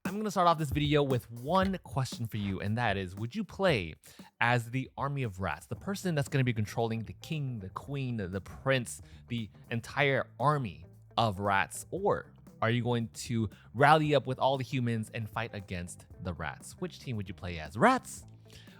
I'm going to start off this video with one question for you, and that is, would you play as the army of rats, the person that's going to be controlling the king, the queen, the prince, the entire army of rats, or are you going to rally up with all the humans and fight against the rats? Which team would you play as, rats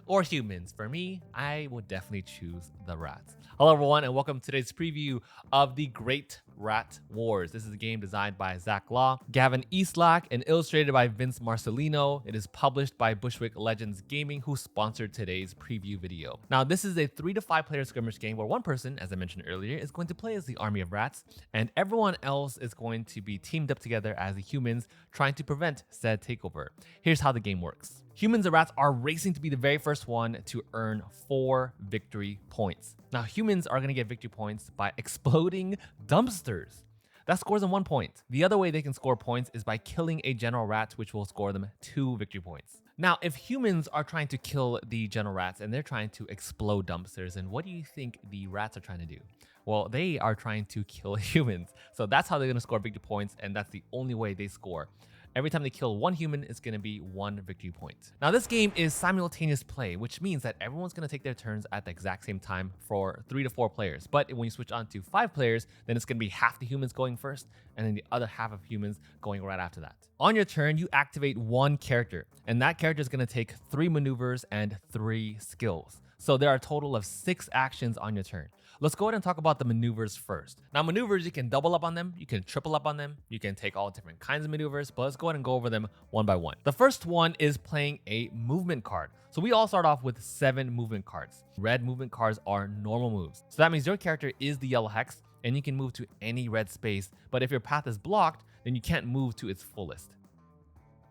or humans? For me, I would definitely choose the rats. Hello everyone, and welcome to today's preview of the Great Rat Wars. This is a game designed by Zach Law, Gavin Eastlack, and illustrated by Vince Marcelino. It is published by Bushwick Legends Gaming, who sponsored today's preview video. Now, this is a 3 to 5 player skirmish game where one person, as I mentioned earlier, is going to play as the army of rats, and everyone else is going to be teamed up together as the humans, trying to prevent said takeover. Here's how the game works. Humans and rats are racing to be the very first one to earn 4 victory points. Now, humans are going to get victory points by exploding dumpsters. That scores them 1 point. The other way they can score points is by killing a general rat, which will score them 2 victory points. Now, if humans are trying to kill the general rats and they're trying to explode dumpsters, and what do you think the rats are trying to do? Well, they are trying to kill humans. So that's how they're going to score victory points, and that's the only way they score. Every time they kill one human, it's going to be 1 victory point. Now, this game is simultaneous play, which means that everyone's going to take their turns at the exact same time for 3 to 4 players. But when you switch on to 5 players, then it's going to be half the humans going first, and then the other half of humans going right after that. On your turn, you activate one character, and that character is going to take 3 maneuvers and 3 skills. So there are a total of 6 actions on your turn. Let's go ahead and talk about the maneuvers first. Now, maneuvers, you can double up on them, you can triple up on them, you can take all different kinds of maneuvers, but let's go ahead and go over them one by one. The first one is playing a movement card. So we all start off with 7 movement cards. Red movement cards are normal moves. So that means your character is the yellow hex, and you can move to any red space, but if your path is blocked, then you can't move to its fullest.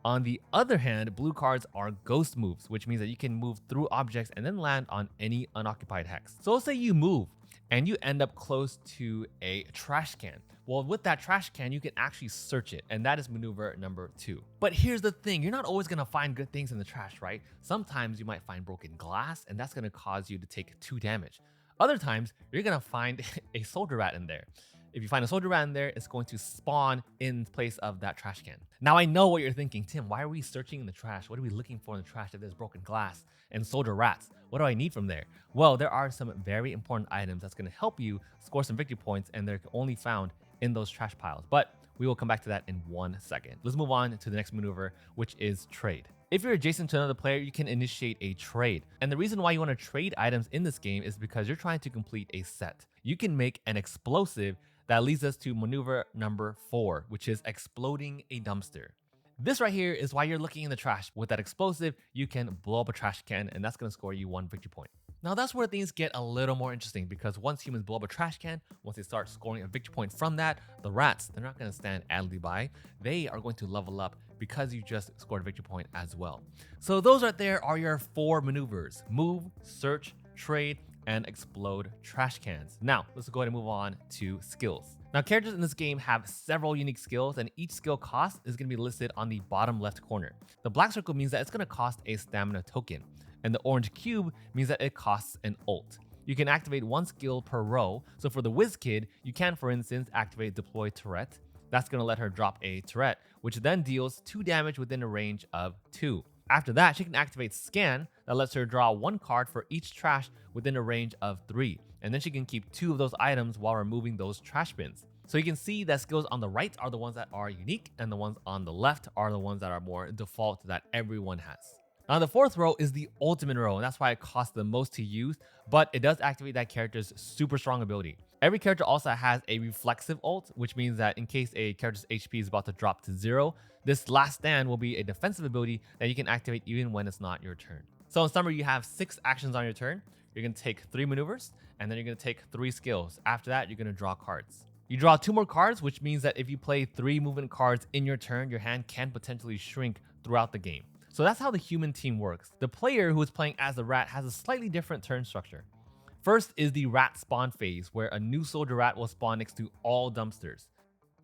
On the other hand, blue cards are ghost moves, which means that you can move through objects and then land on any unoccupied hex. So let's say you move and you end up close to a trash can. Well, with that trash can, you can actually search it, and that is maneuver number 2. But here's the thing, you're not always gonna find good things in the trash, right? Sometimes you might find broken glass, and that's gonna cause you to take 2 damage. Other times, you're gonna find a soldier rat in there. If you find a soldier rat in there, it's going to spawn in place of that trash can. Now, I know what you're thinking, Tim, why are we searching in the trash? What are we looking for in the trash if there's broken glass and soldier rats? What do I need from there? Well, there are some very important items that's going to help you score some victory points, and they're only found in those trash piles. But we will come back to that in 1 second. Let's move on to the next maneuver, which is trade. If you're adjacent to another player, you can initiate a trade. And the reason why you want to trade items in this game is because you're trying to complete a set. You can make an explosive that leads us to maneuver number 4, which is exploding a dumpster. This right here is why you're looking in the trash. With that explosive, you can blow up a trash can, and that's going to score you 1 victory point. Now, that's where things get a little more interesting, because once humans blow up a trash can, once they start scoring a victory point from that, the rats, they're not going to stand idly by. They are going to level up because you just scored a victory point as well. So those right there are your 4 maneuvers: move, search, trade, and explode trash cans. Now, let's go ahead and move on to skills. Now, characters in this game have several unique skills, and each skill cost is going to be listed on the bottom left corner. The black circle means that it's going to cost a stamina token, and the orange cube means that it costs an ult. You can activate 1 skill per row. So for the Whiz Kid, you can, for instance, activate Deploy Turret. That's going to let her drop a turret, which then deals 2 damage within a range of 2. After that, she can activate Scan, that lets her draw 1 card for each trash within a range of 3. And then she can keep 2 of those items while removing those trash bins. So you can see that skills on the right are the ones that are unique, and the ones on the left are the ones that are more default that everyone has. Now, the 4th row is the ultimate row, and that's why it costs the most to use, but it does activate that character's super strong ability. Every character also has a reflexive ult, which means that in case a character's HP is about to drop to 0, this last stand will be a defensive ability that you can activate even when it's not your turn. So in summary, you have 6 actions on your turn. You're going to take 3 maneuvers, and then you're going to take 3 skills. After that, you're going to draw cards. You draw 2 more cards, which means that if you play 3 movement cards in your turn, your hand can potentially shrink throughout the game. So that's how the human team works. The player who is playing as the rat has a slightly different turn structure. First is the rat spawn phase, where a new soldier rat will spawn next to all dumpsters.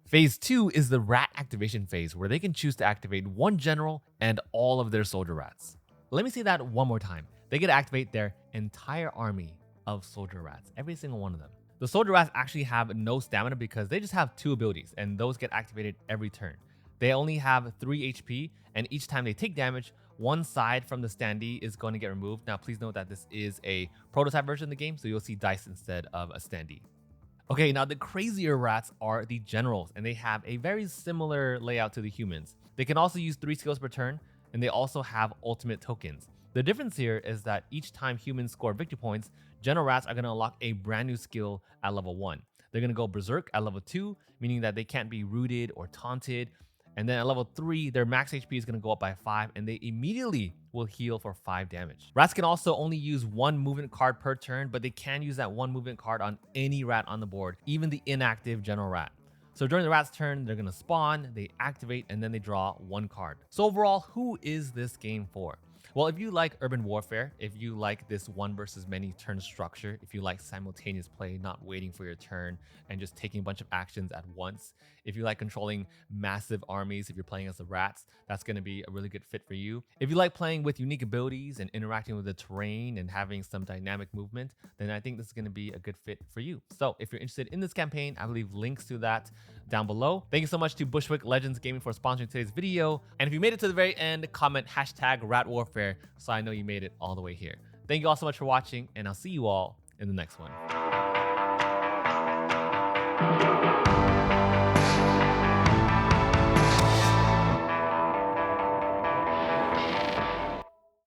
Phase 2 is the rat activation phase, where they can choose to activate 1 general and all of their soldier rats. Let me say that one more time. They get to activate their entire army of soldier rats, every single one of them. The soldier rats actually have no stamina because they just have 2 abilities, and those get activated every turn. They only have 3 HP, and each time they take damage, one side from the standee is going to get removed. Now, please note that this is a prototype version of the game, so you'll see dice instead of a standee. Okay, now the crazier rats are the generals, and they have a very similar layout to the humans. They can also use 3 skills per turn, and they also have ultimate tokens. The difference here is that each time humans score victory points, general rats are going to unlock a brand new skill at level 1. They're going to go berserk at level 2, meaning that they can't be rooted or taunted. And then at level 3, their max HP is going to go up by 5, and they immediately will heal for 5 damage. Rats can also only use 1 movement card per turn, but they can use that 1 movement card on any rat on the board, even the inactive general rat. So during the rat's turn, they're going to spawn, they activate, and then they draw 1 card. So overall, who is this game for? Well, if you like urban warfare, if you like this one versus many turn structure, if you like simultaneous play, not waiting for your turn and just taking a bunch of actions at once, if you like controlling massive armies, if you're playing as the rats, that's going to be a really good fit for you. If you like playing with unique abilities and interacting with the terrain and having some dynamic movement, then I think this is going to be a good fit for you. So if you're interested in this campaign, I will leave links to that down below. Thank you so much to Bushwick Legends Gaming for sponsoring today's video. And if you made it to the very end, comment #ratwarfare so I know you made it all the way here. Thank you all so much for watching, and I'll see you all in the next one.